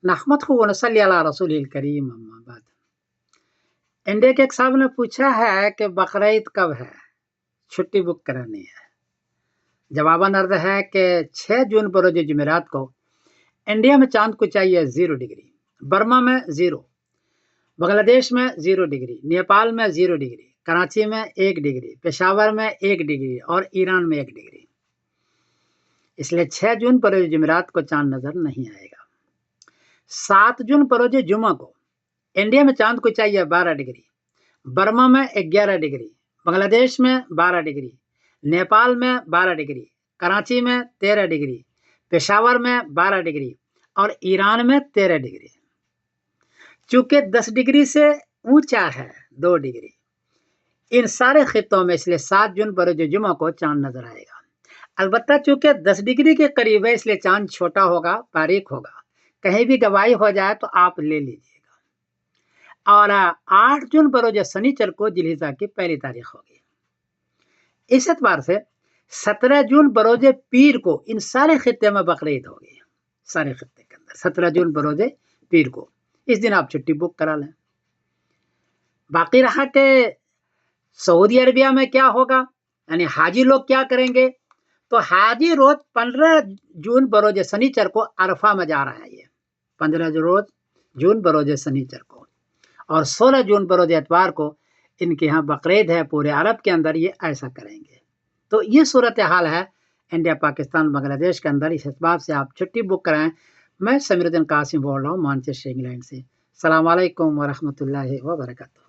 نحمد و نصلی علی رسول الکریم اما بعد۔ انڈیا کے ایک صاحب نے پوچھا ہے کہ بقرعید کب ہے، چھٹی بک کرانی ہے۔ جواباً عرض ہے کہ 6 جون بروز جمعرات کو انڈیا میں چاند کو چاہیے 0 ڈگری، برما میں 0، بنگلہ دیش میں 0 ڈگری، نیپال میں 0 ڈگری، کراچی میں 1 ڈگری، پشاور میں 1 ڈگری اور ایران میں 1 ڈگری۔ اس لیے 6 جون بروز جمعرات کو چاند نظر نہیں آئے گا۔ 7 جون بروز جمعہ کو انڈیا میں چاند کو چاہیے 12 ڈگری، برما میں 11 ڈگری، بنگلہ دیش میں 12 ڈگری، نیپال میں 12 ڈگری، کراچی میں 13 ڈگری، پشاور میں 12 ڈگری اور ایران میں 13 ڈگری۔ چونکہ 10 ڈگری سے اونچا ہے 2 ڈگری ان سارے خطوں میں، اس لیے 7 جون بروز جمعہ کو چاند نظر آئے گا۔ البتہ چونکہ 10 ڈگری کے قریب ہے، اس لیے چاند چھوٹا ہوگا، باریک ہوگا، کہیں بھی گواہی ہو جائے تو آپ لے لیجیے گا۔ اور 8 جون بروز سنیچر کو ذی الحجہ کی پہلی تاریخ ہوگی۔ اس اعتبار سے 17 جون بروز پیر کو ان سارے خطے میں بقرعید ہوگی، سارے خطے کے اندر 17 جون بروز پیر کو، اس دن آپ چھٹی بک کرا لیں۔ باقی رہا کہ سعودی عربیہ میں کیا ہوگا، یعنی حاجی لوگ کیا کریں گے، تو حاجی روز 15 جون بروز سنیچر کو عرفہ میں جا رہا ہے، یہ 15 جون بروز سنیچر کو، اور 16 جون بروز اتوار کو ان کے ہاں بقرعید ہے، پورے عرب کے اندر یہ ایسا کریں گے۔ تو یہ صورتحال ہے انڈیا، پاکستان، بنگلہ دیش کے اندر۔ اس اسباب سے آپ چھٹی بک کرائیں۔ میں سمیر الدین قاسم بول رہا ہوں مانچسٹر انگلینڈ سے۔ السلام علیکم ورحمۃ اللہ وبرکاتہ۔